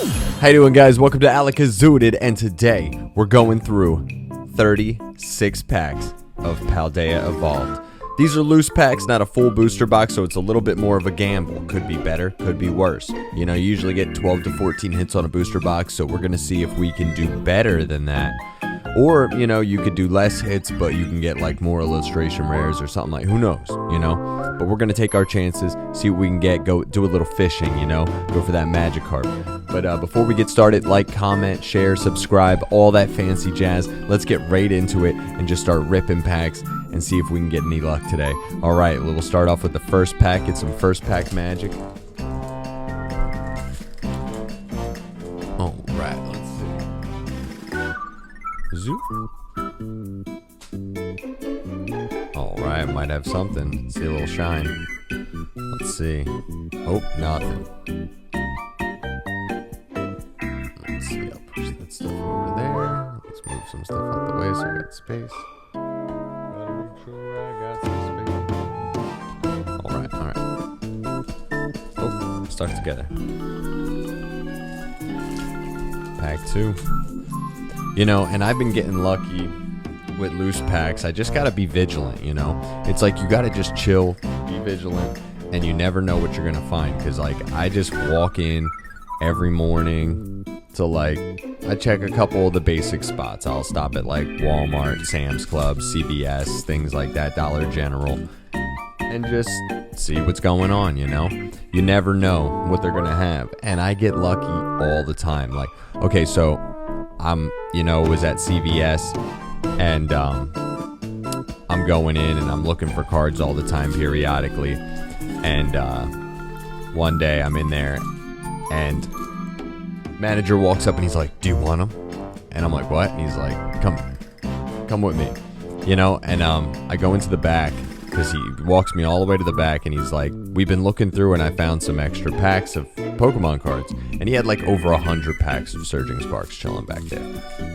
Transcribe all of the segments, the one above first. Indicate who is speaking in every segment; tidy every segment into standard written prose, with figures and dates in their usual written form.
Speaker 1: How you doing, guys? Welcome to Alakazooted, and today we're going through 36 packs of Paldea Evolved. These are loose packs, not a full booster box, so it's a little bit more of a gamble. Could be better, could be worse. You know, you usually get 12 to 14 hits on a booster box, so we're going to see if we can do better than that. Or, you know, you could do less hits, but you can get like more illustration rares or something like, who knows, you know? But we're going to take our chances, see what we can get, go do a little fishing, you know? Go for that magic card. But before we get started, like, comment, share, subscribe, all that fancy jazz. Let's get right into it and just start ripping packs and see if we can get any luck today. All right, we'll start off with the first pack. Get some first pack magic. All right, let's see. Zoop. All right, might have something. See a little shine. Let's see. Oh, nothing. Let's see. I'll push that stuff over there. Let's move some stuff out the way so we got space. Gotta make sure I got some space. All right, all right. Oh, stuck together. Pack 2. You know, and I've been getting lucky with loose packs. I just gotta be vigilant, you know? It's like you gotta just chill, be vigilant, and you never know what you're gonna find. Because, like, I just walk in every morning to, like, I check a couple of the basic spots. I'll stop at, like, Walmart, Sam's Club, CVS, things like that, Dollar General, and just see what's going on, you know? You never know what they're gonna have. And I get lucky all the time. Like, okay, so was at CVS, and I'm going in and I'm looking for cards all the time periodically, and one day I'm in there and manager walks up and he's like, "Do you want them?" And I'm like, "What?" And he's like, come with me, you know? And I go into the back because he walks me all the way to the back, and he's like, "We've been looking through and I found some extra packs of Pokemon cards." And he had like over 100 packs of Surging Sparks chilling back there.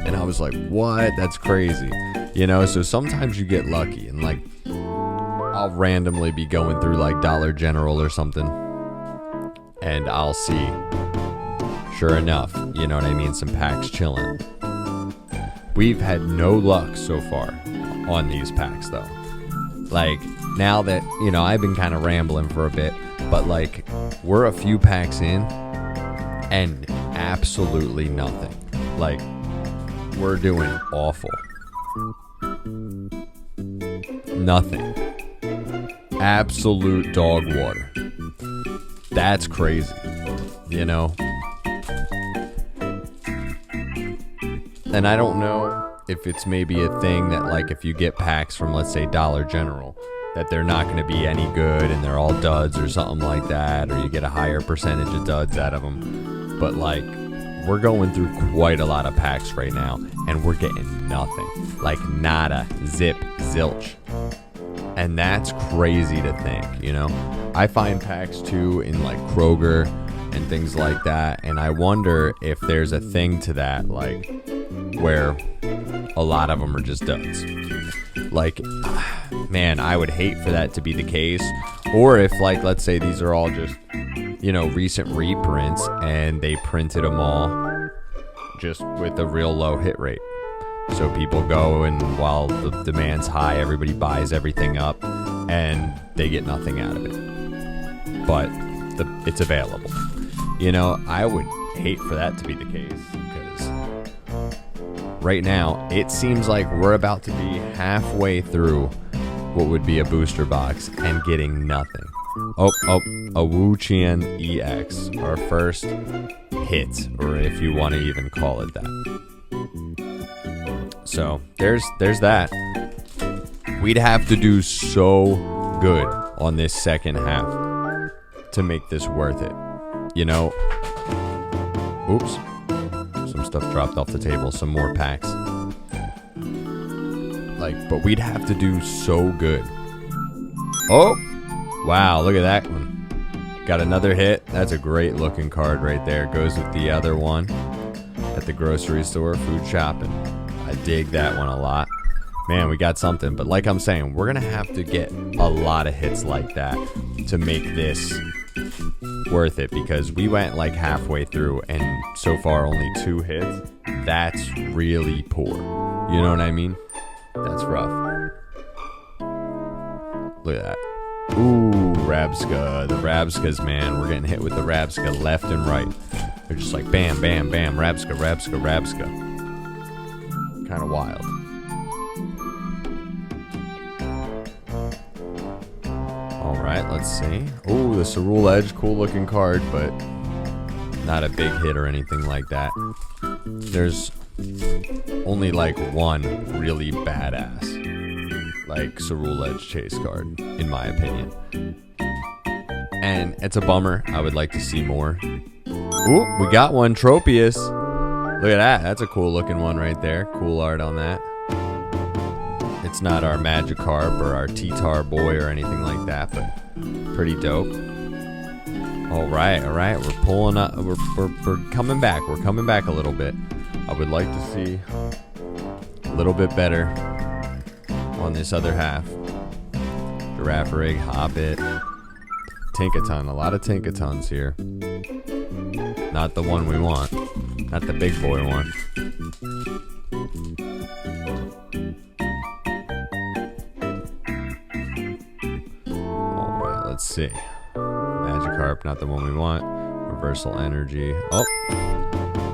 Speaker 1: And I was like, what? That's crazy. You know, so sometimes you get lucky, and like I'll randomly be going through like Dollar General or something, and I'll see, sure enough, you know what I mean, some packs chilling. We've had no luck so far on these packs though. Like, now that, you know, I've been kind of rambling for a bit, but like we're a few packs in and absolutely nothing. Like, we're doing awful. Nothing. Absolute dog water. That's crazy, you know? And I don't know if it's maybe a thing that, like, if you get packs from, let's say, Dollar General, that they're not going to be any good and they're all duds or something like that, or you get a higher percentage of duds out of them. But, like, we're going through quite a lot of packs right now, and we're getting nothing. Like, nada, zip, zilch. And that's crazy to think, you know? I find packs, too, in, like, Kroger and things like that, and I wonder if there's a thing to that, like, where a lot of them are just duds. Like, man, I would hate for that to be the case. Or if, like, let's say these are all just, you know, recent reprints, and they printed them all just with a real low hit rate. So people go, and while the demand's high, everybody buys everything up, and they get nothing out of it. But it's available. You know, I would hate for that to be the case, because right now, it seems like we're about to be halfway through what would be a booster box and getting nothing. Oh, a Wu-Qian EX, our first hit, or if you want to even call it that. So, there's that. We'd have to do so good on this second half to make this worth it. You know, oops. Some stuff dropped off the table, some more packs. Like, but we'd have to do so good. Oh, wow, look at that one. Got another hit. That's a great looking card right there. Goes with the other one at the grocery store, food shopping. I dig that one a lot. Man, we got something. But like I'm saying, we're going to have to get a lot of hits like that to make this worth it, because we went like halfway through and so far only 2 hits. That's really poor. You know what I mean? That's rough. Look at that. Ooh, Rabsca. The Rabscas, man. We're getting hit with the Rabsca left and right. They're just like bam, bam, bam. Rabsca, Rabsca, Rabsca. Kind of wild. Alright, let's see. Ooh, the Cerule Edge. Cool looking card, but not a big hit or anything like that. There's only like one really badass like Cerule Edge chase card, in my opinion. And it's a bummer. I would like to see more. Ooh, we got one. Tropius. Look at that. That's a cool looking one right there. Cool art on that. It's not our Magikarp or our T-Tar boy or anything like that, but pretty dope. All right. We're pulling up. We're coming back. We're coming back a little bit. I would like to see a little bit better on this other half. Girafarig, Hobbit, Tinkaton. A lot of Tinkatons here. Not the one we want. Not the big boy one. Alright, let's see. Magikarp, not the one we want. Reversal Energy. Oh!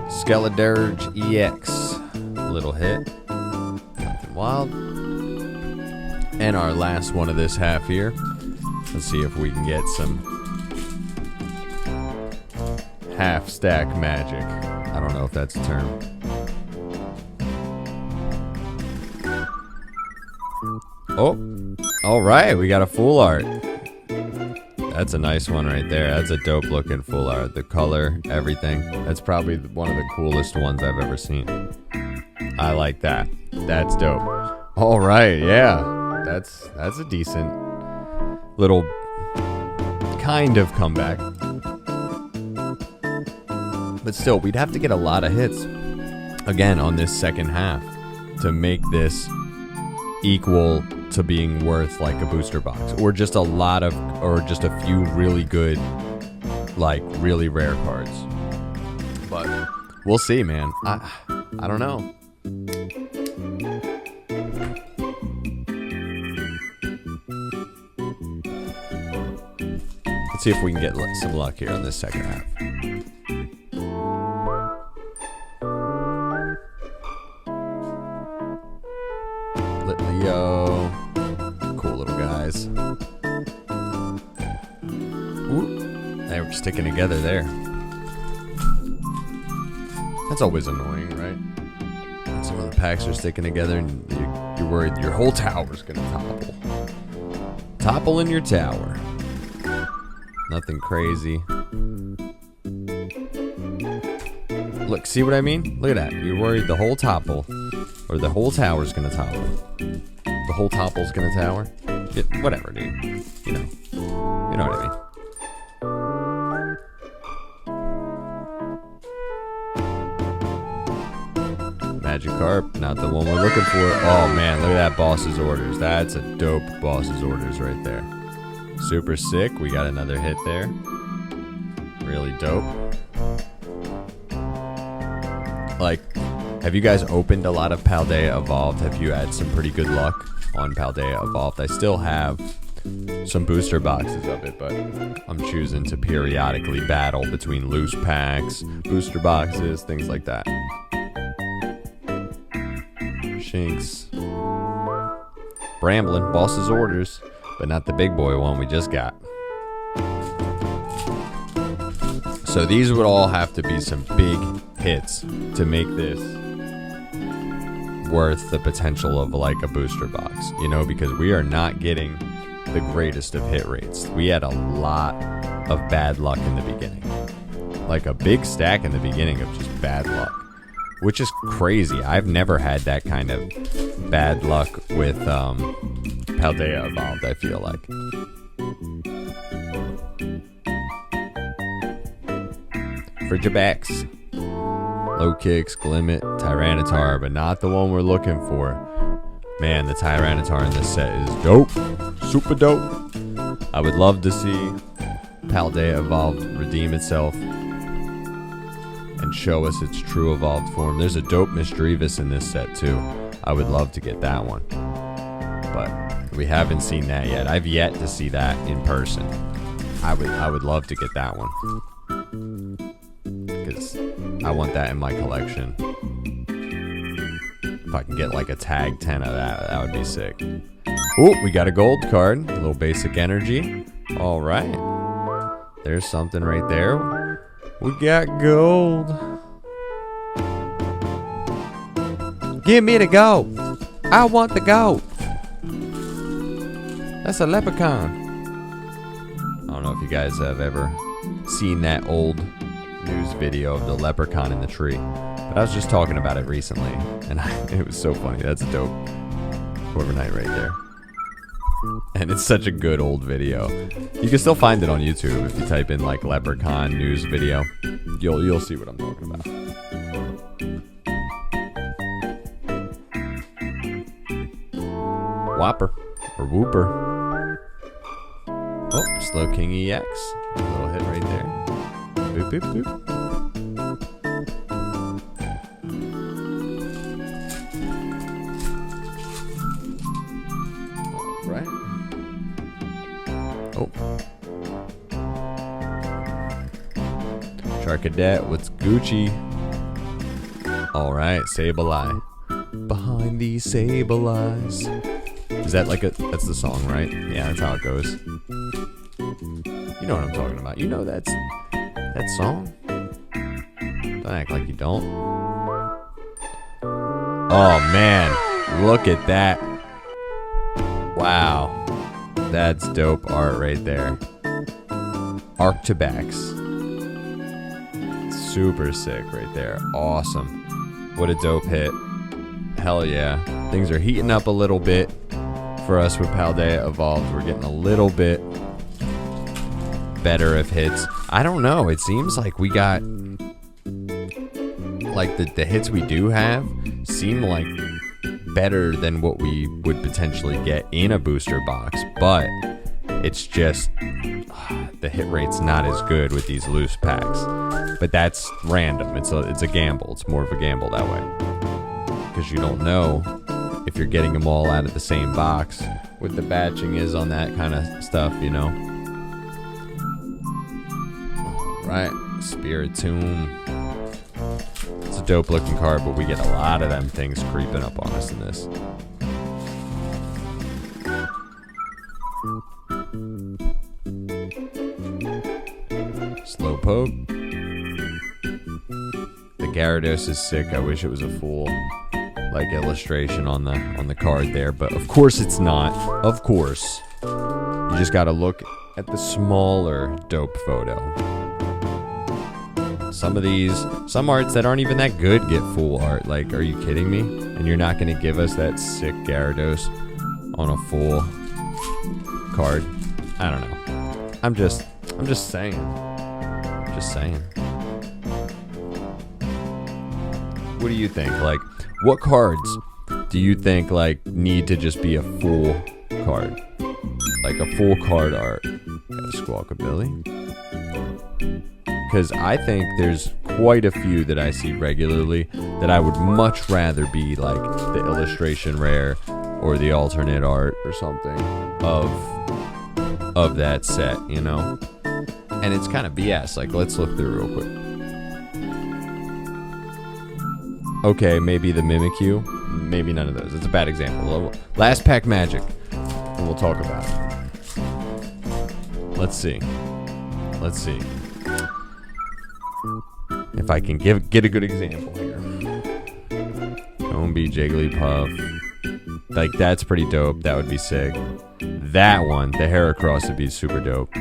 Speaker 1: Skeledirge EX. Little hit. Nothing wild. And our last one of this half here. Let's see if we can get some half stack magic. I don't know if that's a term. Oh, all right, we got a full art. That's a nice one right there. That's a dope looking full art. The color, everything. That's probably one of the coolest ones I've ever seen. I like that. That's dope. All right, yeah. That's a decent little kind of comeback. But still, we'd have to get a lot of hits again on this second half to make this equal to being worth like a booster box, or just a lot of, or just a few really good, like really rare cards. But we'll see, man. I don't know. Let's see if we can get some luck here on this second half. Leo. Cool little guys. Ooh, they were sticking together there. That's always annoying, right? Some of the packs are sticking together and you're worried your whole tower's gonna topple. Topple in your tower. Nothing crazy. Look, see what I mean? Look at that. You're worried the whole topple, or the whole tower's gonna topple. The whole topple's gonna tower. Yeah, whatever, dude. You know what I mean. Magikarp, not the one we're looking for. Oh man, look at that boss's orders. That's a dope boss's orders right there. Super sick. We got another hit there. Really dope. Like, have you guys opened a lot of Paldea Evolved? Have you had some pretty good luck on Paldea Evolved? I still have some booster boxes of it, but I'm choosing to periodically battle between loose packs, booster boxes, things like that. Shinx. Bramblin, boss's orders, but not the big boy one we just got. So these would all have to be some big hits to make this worth the potential of like a booster box, you know, because we are not getting the greatest of hit rates. We had a lot of bad luck in the beginning, like a big stack in the beginning of just bad luck, which is crazy. I've never had that kind of bad luck with Paldea Evolved, I feel like. Frigibax, Low Kicks, Glimmet, Tyranitar, but not the one we're looking for. Man, the Tyranitar in this set is dope. Super dope. I would love to see Paldea evolved redeem itself and show us its true evolved form. There's a dope Misdreavus in this set too. I would love to get that one, but we haven't seen that yet. I've yet to see that in person. I would love to get that one because I want that in my collection. If I can get like a tag 10 of that, that would be sick. Oh, we got a gold card. A little basic energy. All right. There's something right there. We got gold. Give me the gold. I want the gold. That's a leprechaun. I don't know if you guys have ever seen that old news video of the leprechaun in the tree, but I was just talking about it recently, and it was so funny. That's a dope overnight right there. And it's such a good old video. You can still find it on YouTube if you type in like leprechaun news video. You'll see what I'm talking about. Whopper or Whooper. Oh, Slow King EX. A little hit right there. Boop boop boop. Right. Oh. Charcadet, what's Gucci? Alright, Sableye. Behind these sable eyes. Is that like that's the song, right? Yeah, that's how it goes. You know what I'm talking about. You know that song? Don't act like you don't. Oh man, look at that. Wow, that's dope art right there. Arctibax. Super sick right there. Awesome. What a dope hit. Hell yeah. Things are heating up a little bit for us with Paldea Evolved. We're getting a little bit better of hits. I don't know. It seems like we got... like the hits we do have seem like better than what we would potentially get in a booster box, but it's just the hit rate's not as good with these loose packs. But that's random. It's a gamble. It's more of a gamble that way because you don't know if you're getting them all out of the same box. What the batching is on that kind of stuff, you know. All right, Spiritomb. It's a dope looking card, but we get a lot of them things creeping up on us in this. Slowpoke. The Gyarados is sick. I wish it was a full like illustration on the card there, but of course it's not. Of course. You just gotta look at the smaller dope photo. Some arts that aren't even that good get full art. Like, are you kidding me? And you're not gonna give us that sick Gyarados on a full card? I don't know. I'm just saying. Just saying. What do you think? Like, what cards do you think like need to just be a full card? Like a full card art. Got a Squawkabilly. Because I think there's quite a few that I see regularly that I would much rather be like the illustration rare or the alternate art or something of that set, you know? And it's kind of BS. Like, let's look through real quick. Okay, maybe the Mimikyu. Maybe none of those. It's a bad example. Last pack magic. And we'll talk about it. Let's see. Let's see. If I can get a good example here. Combee, Jigglypuff. Like, that's pretty dope. That would be sick. That one, the Heracross, would be super dope.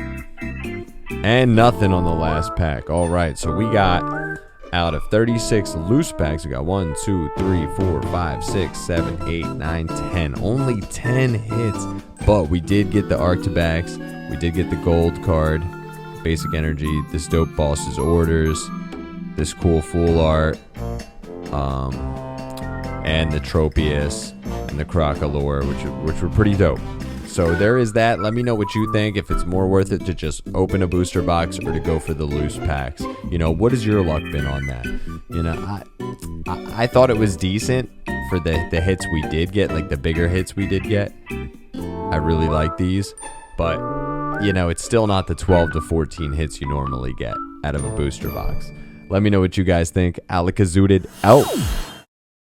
Speaker 1: And nothing on the last pack. Alright, so we got, out of 36 loose packs, we got 1, 2, 3, 4, 5, 6, 7, 8, 9, 10. Only 10 hits. But we did get the Arctibax. We did get the gold card. Basic energy. This dope boss's orders. This cool full art. And the Tropius and the Crocolore, which were pretty dope. So there is that. Let me know what you think, if it's more worth it to just open a booster box or to go for the loose packs. You know, what has your luck been on that? You know, I thought it was decent for the hits we did get, like the bigger hits we did get. I really like these, but you know, it's still not the 12 to 14 hits you normally get out of a booster box. Let me know what you guys think. Alakazooted out.